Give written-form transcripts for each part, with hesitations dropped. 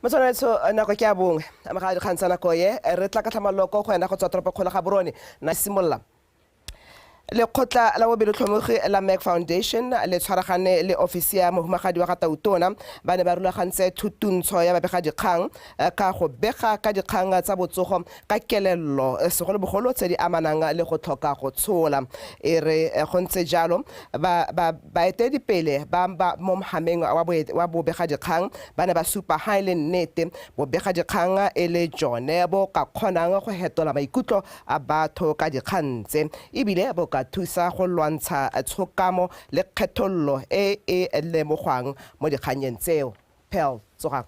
Motswanetso nako ke a bongwe amagadi kgantsa nako ye re tla ka tlhamaloko go ena go tswa toropo kgolo ga borone na simolla Lekgotla la Bobelotlhomogi la Mac Foundation le tshwaragane le ofisi ya mohumagadi wa ga Tautona ba ne ba rulagantse thutuntsho ya babegadikgang ka go bega ka dikgang tsa botsogo ka kelello segolobogolo tse di amanang le go tlhoka go tshola e re go ntse jalo baeteledipele ba mo mogameng wa bobegadikgang ba ne ba supa ha ile nnete bobegadikgang e le jone bo ka kgonang go hetola maikutlo a batho ka dikgang tse ebile bo ka thusa go lwantsha tshokamo le kgethollo e lemogwang mo dikganyeng tseo Pearl Tsogang.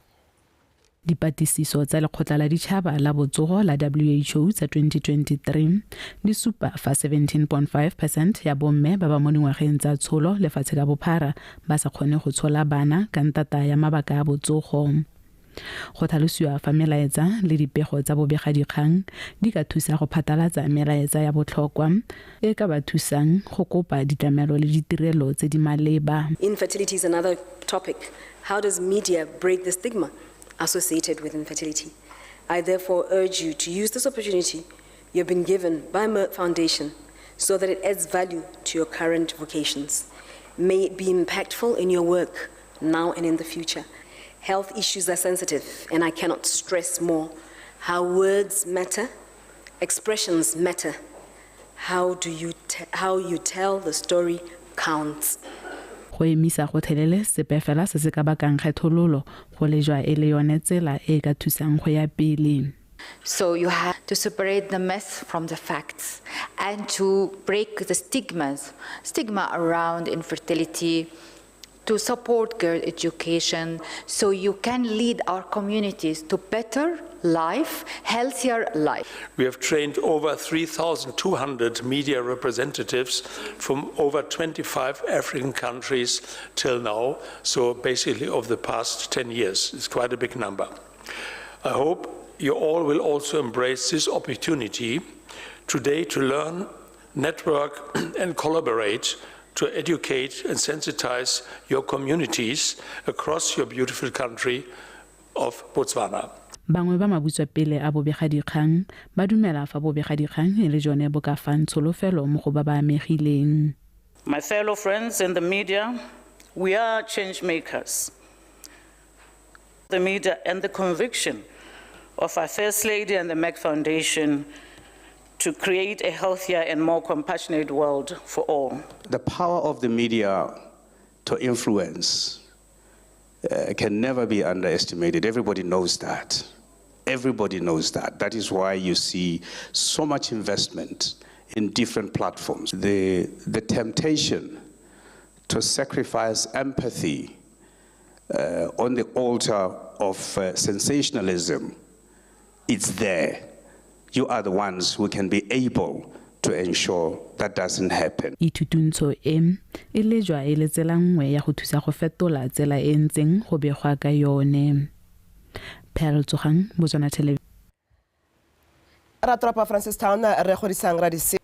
Dipatlisiso tsa Lekgotla la Ditšhaba la Botsogo la WHO tsa 2023 di supa fa 17.5% ya bomme ba ba mo dingwageng tsa tsholo lefatshe ka bophara ba sa kgone go tshola bana ka ntata ya mabaka a botsogo. Go tlhalosiwa fa melaetsa le dipego tsa bobegadikgang di ka thusa go phatlalatsa melaetsa ya botlhokwa e ka ba thusang go kopa ditlamelo le ditirelo tse di maleba. Infertility is another topic. How does media break the stigma associated with infertility? I therefore urge you to use this opportunity you've been given by MOTSHEGARENG Foundation so that it adds value to your current vocations. May it be impactful in your work now and in the future. Health issues are sensitive, and I cannot stress more how words matter, expressions matter. How you tell the story counts. Go emisa go thelele sepe fela se se ka bakang kgethololo go lejwa e le yone tsela e ka thusang go ya pele. So you have to separate the myth from the facts and to break the stigma around infertility, to support girl education so you can lead our communities to better life, healthier life. We have trained over 3,200 media representatives from over 25 African countries till now, so basically over the past 10 years. It's quite a big number. I hope you all will also embrace this opportunity today to learn, network and collaborate to educate and sensitize your communities across your beautiful country of Botswana. Bangwe ba mabutswa pele a bobegadikgang ba dumela fa bobegadikgang e le jone bo ka fang tsholofelo mo go ba ba amegileng. My fellow friends in the media, we are change makers. The media and the conviction of our First Lady and the Mac Foundation to create a healthier and more compassionate world for all. The power of the media to influence can never be underestimated. Everybody knows that. Everybody knows that. That is why you see so much investment in different platforms. The temptation to sacrifice empathy on the altar of sensationalism, it's there. You are the ones who can be able to ensure that doesn't happen. Itutuntsho e lejwa e le tsela nngwe ya go thusa go fetola tsela e ntseng go begwa ka yone. Pearl Tsogang, BOTSWANA Television. Ratropa Francistown re godisang radise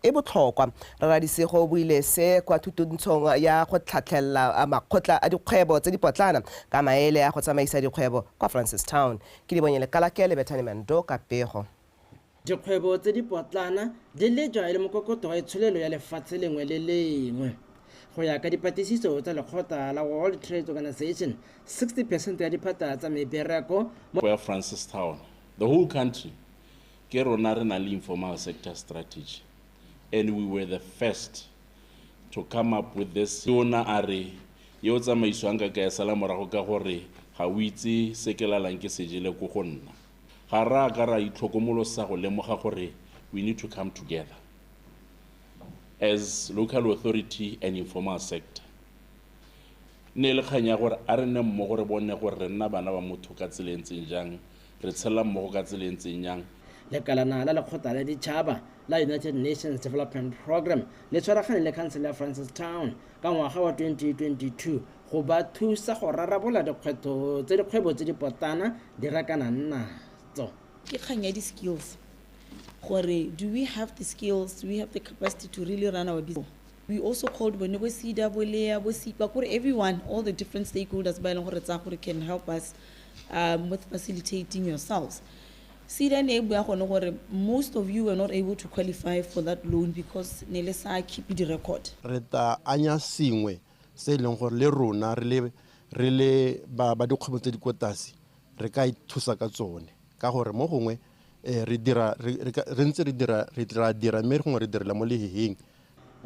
e botlhokwa radise go buile se kwa thutuntshong ya go tlhatlhella makgotla a dikgwebo tse di potlana ka maele a go tsamaisa dikgwebo kwa Francistown ke di bonyele kalakele Bethany Mando ka pego. Dikgwebo tse di potlana di lejwa e le mokokoto wa tsholelo ya lefatshe lengwe le lengwe. Go ya ka dipatlisiso tsa Lekgotla la World Trade Organization, 60% ya diphata tsa mebereko mo Francistown, the whole country, ke rona re na le informal sector strategy, and we were the first to come up with this. Yona are yo tsamaiswang ka ya sala morago ka gore ga o itse se ke lalang ke sejele go go nna. Ga ra ka ra itlhokomolosa go lemoga gore we need to come together as local authority and informal sector. Ne le khanya gore a re nne mmogo re bone gore re nna bana ba motho ka tselentseng jang, re tshela mmogo ka tselentseng jang. Lekalana la Lekgotla la Ditšhaba la United Nations Development Program le tshwaragane le Council ya Francistown ka ngwaga wa 2022 go ba thusa go rarabola dikgwebo tse di potana di rakana natso. Ke kganya di skills. Do we have the skills? Do we have the capacity to really run our business? We also called everyone, all the different stakeholders can help us with facilitating yourselves. See, then most of you were not able to qualify for that loan because Nelesa keep the record. Reta anya singwe se leng gore le rona re le ba dikgwebo tse di kotasi re ka ithusa ka tsone ka gore mo gongwe re dira mme gongwe re direla mo leheng.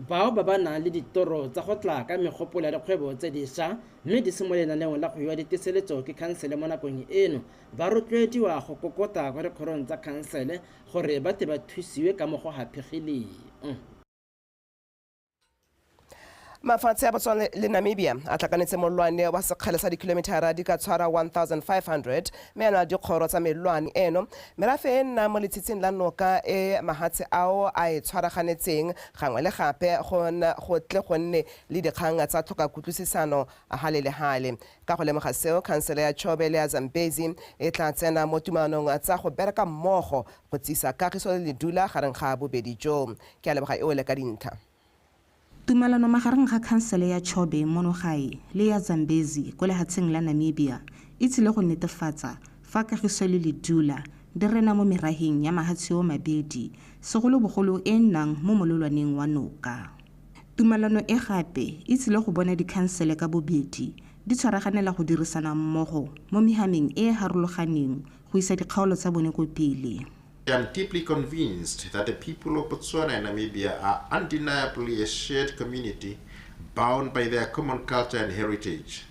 Bao ba ba nang le ditoro tsa go tla ka megopolo ya dikgwebo tse dišwa mme di se mo lenaneong la kgwebo ya ditiseletso ke khansele mo nakong eno ba rotloediwa go kokota kwa dikgorong tsa khansele gore ba te ba thusiwe ka mo go hapegileng. Mafatshe a Botswana le Namibia a tlakanetse molwane wa sekgele sa dikilometara di ka tshwara 1500 mme ana dikgoro tsa melwane eno merafe e nna mo letshitsing la noka e mahatshe ao a e tshwaraganetseng gangwe le gape go tle go nne le dikgang tsa tlhoka kutlwisisano a hale le hale ka go lemoga seo khansele ya Chobe le ya Zambezi e tla tsena mo tumanong tsa go bereka mmogo go tsisa kagiso le ledula gareng ga bobedi jo ke a leboga e le ka dintlha. Tumalano magareng ga khansele ya Chobe monogae le ya Zambezi ko lehatsheng la Namibia e tsile go netefatsa fa kagiso le ledula di rena mo meraheng ya mahatshe o mabedi segolobogolo e nnang mo mololwaneng wa noka. Tumalano e gape e tsile go bona dikhansele ka bobedi di tshwaraganela go dirisana mmogo mo mehameng e harologaneng go isa dikgaolo tsa bone ko pele. I am deeply convinced that the people of Botswana and Namibia are undeniably a shared community bound by their common culture and heritage.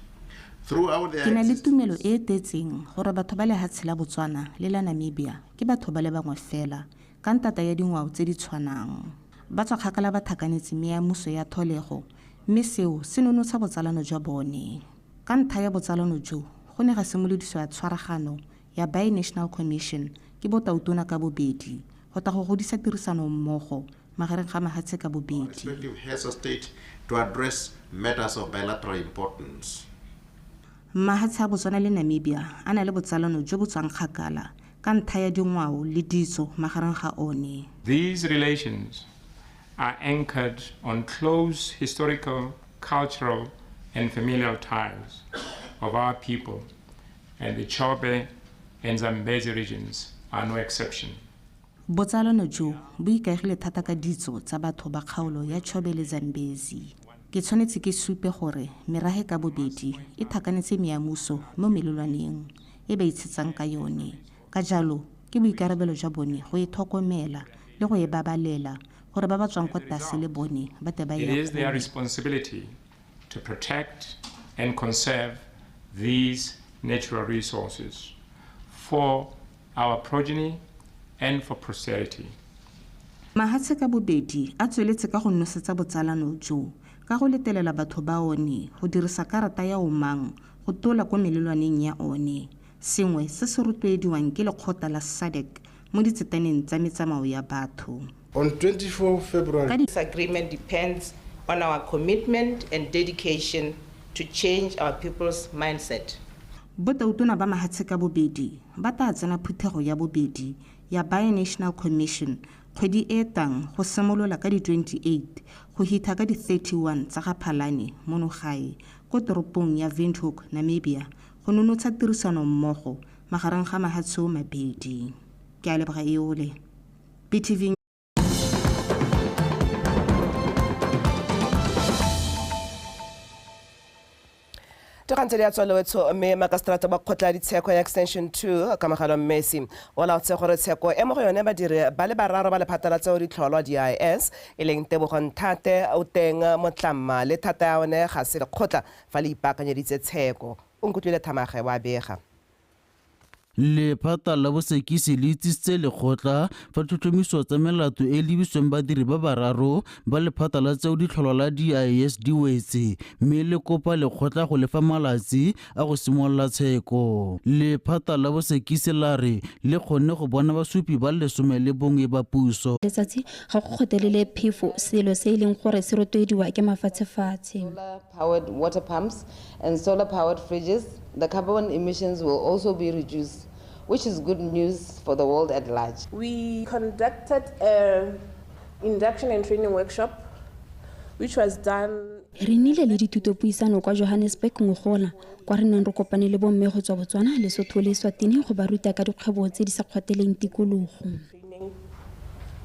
Throughout their ke na le tumelo e tetseng gore batho ba lehatshe la Botswana le la Namibia ke batho ba le bangwe fela ka ntata ya dingwao tse di tshwanang. Ba tswa kgakala ba thakanetse meamuso ya tholego mme seo se nonotsha botsalano jwa bone. Ka ntlha ya botsalano jo go ne ga simolodiso ya tshwaragano ya Bi-National Commission ke botautona ka bobedi go ta go godisa tirisano mmogo magareng ga mahatshe ka bobedi. Respective heads of state to address matters of bilateral importance. Mahatshe a Botswana le Namibia a na le botsalano jo bo tswang kgakala ka ntlha ya dingwao le ditso magareng ga one. These relations are anchored on close historical, cultural, and familial ties of our people, and the Chobe and Zambezi regions are no exception. Botsalano jo bo ikaegile thata ka ditso tsa batho ba kgaolo ya Chobe le Zambezi. Ke tshwanetse ke supe gore merahe ka bobedi e thakanetse meamuso mo melolwaneng e ba itshetsang ka yone. Ka jalo ke boikarabelo jwa bone go e tlhokomela le go e babalela gore ba ba tswang kwa tlase le bone ba te ba It is their responsibility to protect and conserve these natural resources for our progeny and for posterity. Mahatshe ka bobedi a tsweletse ka go nosetsa botsalano jo ka go letelela batho ba one go dirisa karata ya omang go tola ko melelwaneng ya one sengwe se se rotloediwang ke lekgotla la SADC mo ditsetaneng tsa metsamao ya batho. On 24 February, this agreement depends on our commitment and dedication to change our people's mindset. Botautona ba mahatshe ka bobedi ba ta tsena phuthego ya bobedi ya Bi-National Commission kgwedi e tang go simolola ka di 28 go hitha ka di 31 tsa ga Phalane monogae ko toropong ya Windhoek, Namibia go nonotsha tirisano mmogo magareng ga mahatshe o mabedi. Ke a leboga eole BTV. Tokantse ya tsweletsho mme makastrata ba khotla ditsheko ya extension 2 ka magalo Messi o la tse gore tsheko e mo go yone ba dire ba le bararo ba le phatala tseo di tlholwa DIS e leng Tebogo Ntate o teng motlama le thata ya one ga se lekgotla fa le ipakanyeditse tsheko o nkutlwile Thamage wa bega. Lephata la bosekisi le itsitse lekgotla fa tlhotlhomiso tsa melato e lebisweng badiri ba bararo ba lephata la tseo di tlholwa la DIS di wetse mme le kopa lekgotla go lefa malatsi a go simolola tsheko. Lephata la bosekisi la re le kgonne go bona basupi ba 11 ba puso. Letsatsi ga go gotelele phefo selo se ileng gore se rotloediwa ke mafatshefatshe. Solar-powered water pumps and solar-powered fridges, the carbon emissions will also be reduced, which is good news for the world at large. We conducted an induction and training workshop which was done. Re nnile le ditutopuisano kwa Johannesburg ngogola kwa re neng re kopane le bomme go tswa Botswana, Lesotho le Eswatini go ba ruta ka dikgwebo tse di sa kgwateleng tikologo.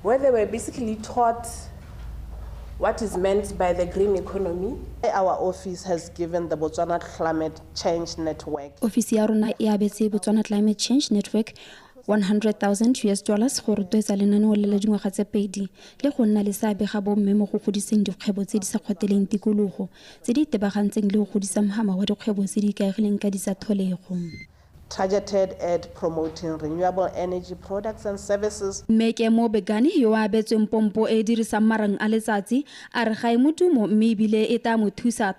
Where they were basically taught what is meant by the green economy. Our office has given the Botswana Climate Change Network. Ofisi ya rona e abetse Botswana Climate Change Network $100,000 go rotloetsa lenaneo le la dingwaga tse pedi le go nna le seabe ga bomme mo go godiseng dikgwebo tse di sa kgwateleng tikologo tse di itebagantseng le go godisa mohama wa dikgwebo tse di ikaegileng ka disatholego. Targeted at promoting renewable energy products and services. Meke mo Begani yo a abetsweng pompo e dirisang marang a letsatsi a re ga e modumo mme ebile e ta mo thusa